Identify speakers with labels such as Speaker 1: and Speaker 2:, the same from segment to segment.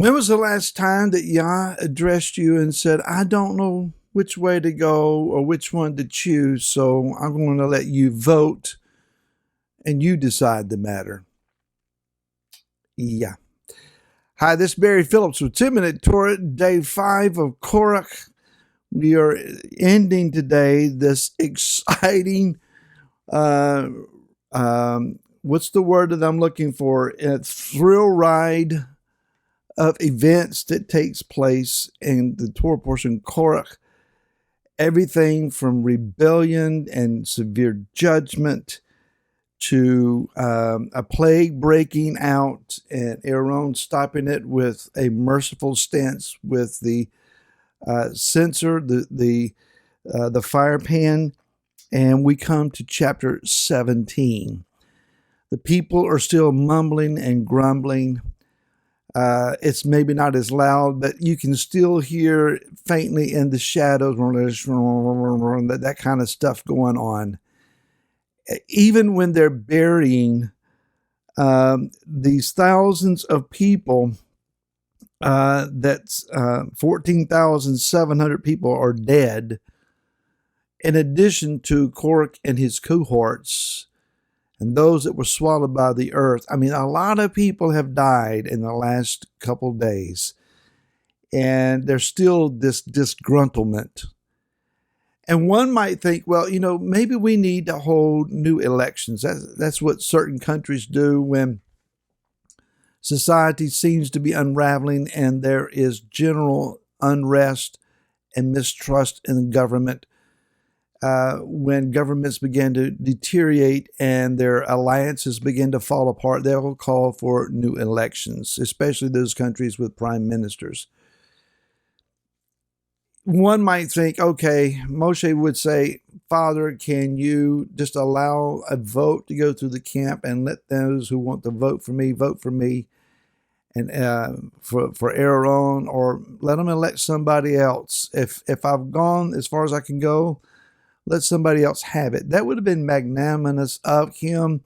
Speaker 1: When was the last time that Yah addressed you and said, I don't know which way to go or which one to choose, so I'm going to let you vote and you decide the matter? Yeah. Hi, this is Barry Phillips with 2-Minute Torah, day 5 of Qorach. We are ending today this exciting, what's the word that I'm looking for? A thrill ride of events that takes place in the Torah portion, Qorach. Everything from rebellion and severe judgment to a plague breaking out and Aaron stopping it with a merciful stance with the censer, the fire pan, and we come to chapter 17. The people are still mumbling and grumbling. It's maybe not as loud, but you can still hear faintly in the shadows that kind of stuff going on. Even when they're burying these thousands of people, that's 14,700 people are dead, in addition to Qorach and his cohorts and those that were swallowed by the earth. I mean, a lot of people have died in the last couple of days, and there's still this disgruntlement. And one might think, well, maybe we need to hold new elections. That's what certain countries do when society seems to be unraveling and there is general unrest and mistrust in the government. When governments begin to deteriorate and their alliances begin to fall apart, they'll call for new elections, especially those countries with prime ministers. One might think, okay, Moshe would say, Father, can you just allow a vote to go through the camp and let those who want to vote for me, and for Aaron, or let them elect somebody else. If I've gone as far as I can go, let somebody else have it. That would have been magnanimous of him.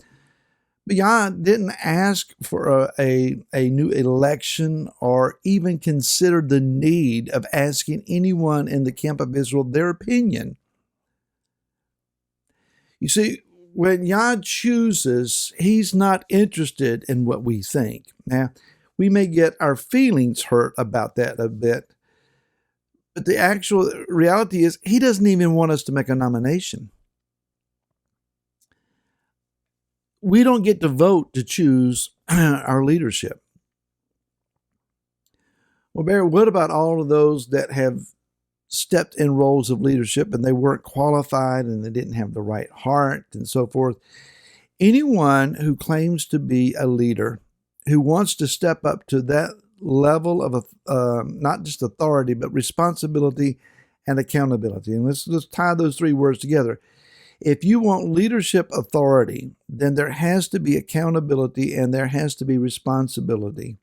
Speaker 1: But Yah didn't ask for a new election or even consider the need of asking anyone in the camp of Israel their opinion. You see, when Yah chooses, he's not interested in what we think. Now, we may get our feelings hurt about that a bit, but the actual reality is he doesn't even want us to make a nomination. We don't get to vote to choose our leadership. Well, Barry, what about all of those that have stepped in roles of leadership and they weren't qualified and they didn't have the right heart and so forth? Anyone who claims to be a leader, who wants to step up to that level of not just authority, but responsibility and accountability. And let's tie those three words together. If you want leadership authority, then there has to be accountability and there has to be responsibility.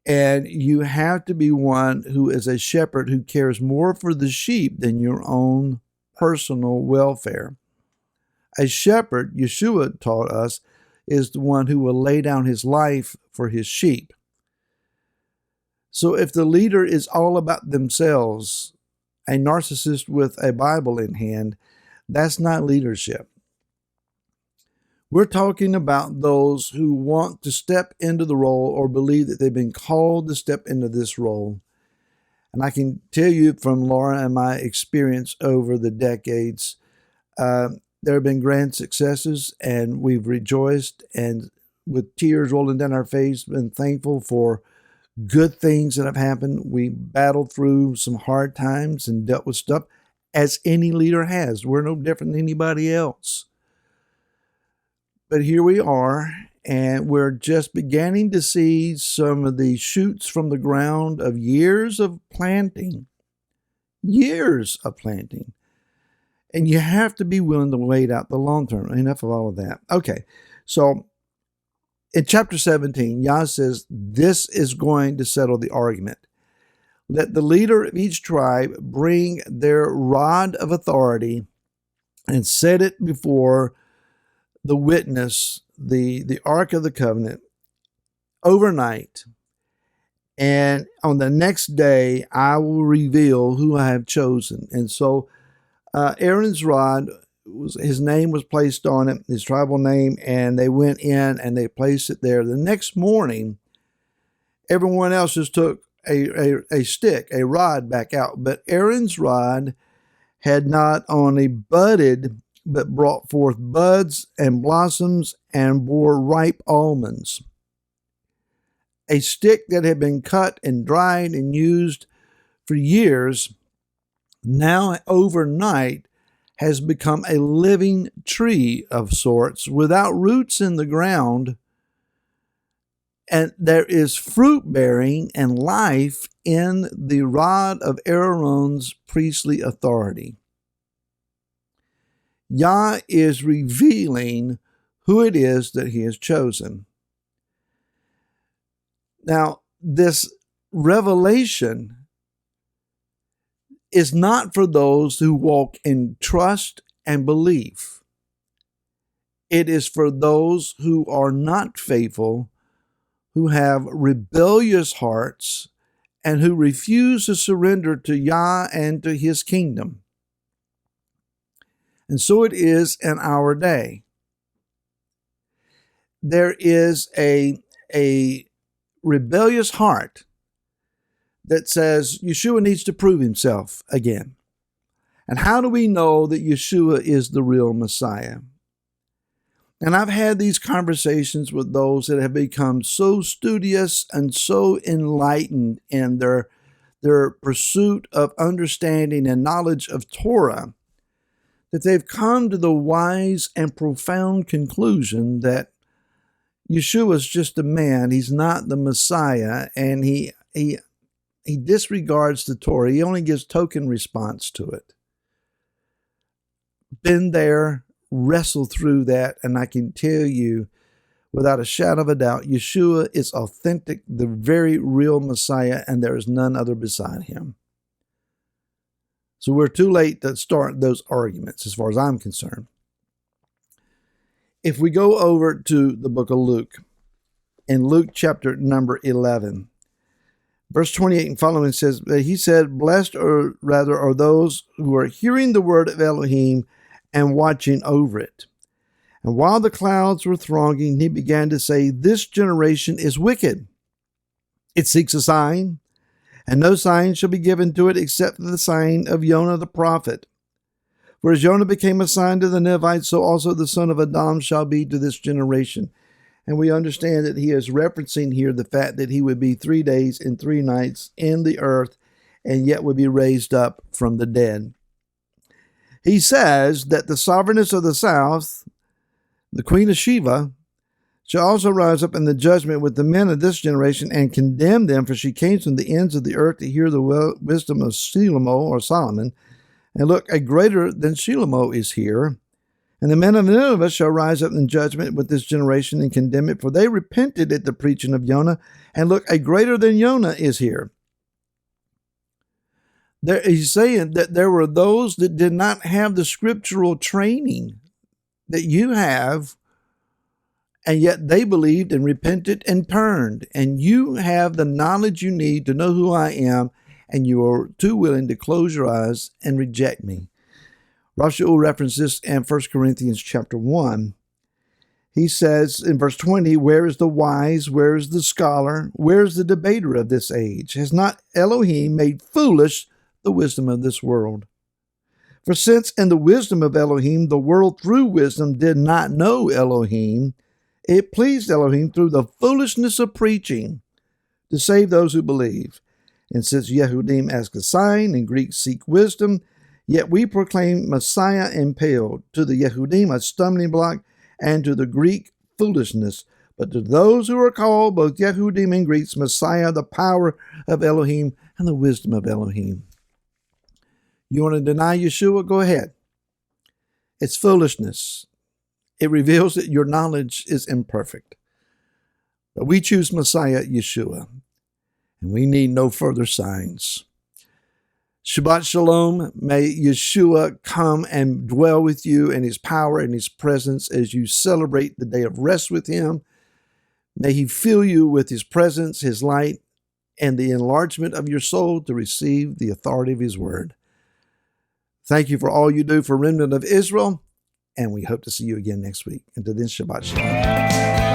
Speaker 1: And you have to be one who is a shepherd who cares more for the sheep than your own personal welfare. A shepherd, Yeshua taught us, is the one who will lay down his life for his sheep. So if the leader is all about themselves, a narcissist with a Bible in hand, that's not leadership. We're talking about those who want to step into the role or believe that they've been called to step into this role. And I can tell you from Laura and my experience over the decades, there have been grand successes and we've rejoiced and with tears rolling down our face, been thankful for good things that have happened. We battled through some hard times and dealt with stuff as any leader has. We're no different than anybody else. But here we are, and we're just beginning to see some of the shoots from the ground of years of planting. Years of planting. And you have to be willing to wait out the long term. Enough of all of that. Okay, so in chapter 17, Yah says, this is going to settle the argument. Let the leader of each tribe bring their rod of authority and set it before the witness, the Ark of the Covenant, overnight. And on the next day, I will reveal who I have chosen. And so Aaron's rod, his name was placed on it, his tribal name, and they went in and they placed it there. The next morning, everyone else just took a stick, a rod back out. But Aaron's rod had not only budded, but brought forth buds and blossoms and bore ripe almonds. A stick that had been cut and dried and used for years, now overnight has become a living tree of sorts without roots in the ground. And there is fruit bearing and life in the rod of Aaron's priestly authority. Yah is revealing who it is that he has chosen. Now, this revelation is not for those who walk in trust and belief. It is for those who are not faithful, who have rebellious hearts, and who refuse to surrender to Yah and to his kingdom. And so it is in our day. There is a rebellious heart that says Yeshua needs to prove himself again. And how do we know that Yeshua is the real Messiah? And I've had these conversations with those that have become so studious and so enlightened in their pursuit of understanding and knowledge of Torah that they've come to the wise and profound conclusion that Yeshua is just a man. He's not the Messiah, and he disregards the Torah. He only gives token response to it. Been there, wrestled through that, and I can tell you without a shadow of a doubt, Yeshua is authentic, the very real Messiah, and there is none other beside him. So we're too late to start those arguments as far as I'm concerned. If we go over to the book of Luke, in Luke chapter number 11, verse 28 and following says, he said, blessed or rather are those who are hearing the word of Elohim and watching over it. And while the clouds were thronging, he began to say, this generation is wicked. It seeks a sign, and no sign shall be given to it except the sign of Jonah the prophet. For as Jonah became a sign to the Ninevites, so also the son of Adam shall be to this generation. And we understand that he is referencing here the fact that he would be 3 days and 3 nights in the earth and yet would be raised up from the dead. He says that the sovereigness of the south, the queen of Sheba, shall also rise up in the judgment with the men of this generation and condemn them, for she came from the ends of the earth to hear the wisdom of Solomon. And look, a greater than Shlomo is here. And the men of Nineveh shall rise up in judgment with this generation and condemn it, for they repented at the preaching of Jonah. And look, a greater than Jonah is here. He's saying that there were those that did not have the scriptural training that you have, and yet they believed and repented and turned. And you have the knowledge you need to know who I am, and you are too willing to close your eyes and reject me. Rav Shaul referenced this in 1 Corinthians chapter 1. He says in verse 20, where is the wise? Where is the scholar? Where is the debater of this age? Has not Elohim made foolish the wisdom of this world? For since in the wisdom of Elohim, the world through wisdom did not know Elohim, it pleased Elohim through the foolishness of preaching to save those who believe. And since Yehudim ask a sign and Greeks seek wisdom, yet we proclaim Messiah impaled, to the Yehudim a stumbling block, and to the Greek foolishness. But to those who are called, both Yehudim and Greeks, Messiah, the power of Elohim and the wisdom of Elohim. You want to deny Yeshua? Go ahead. It's foolishness. It reveals that your knowledge is imperfect. But we choose Messiah, Yeshua, and we need no further signs. Shabbat Shalom. May Yeshua come and dwell with you in his power and his presence as you celebrate the day of rest with him. May he fill you with his presence, his light, and the enlargement of your soul to receive the authority of His Word. Thank you for all you do for Remnant of Israel, and we hope to see you again next week. Until then, Shabbat Shalom.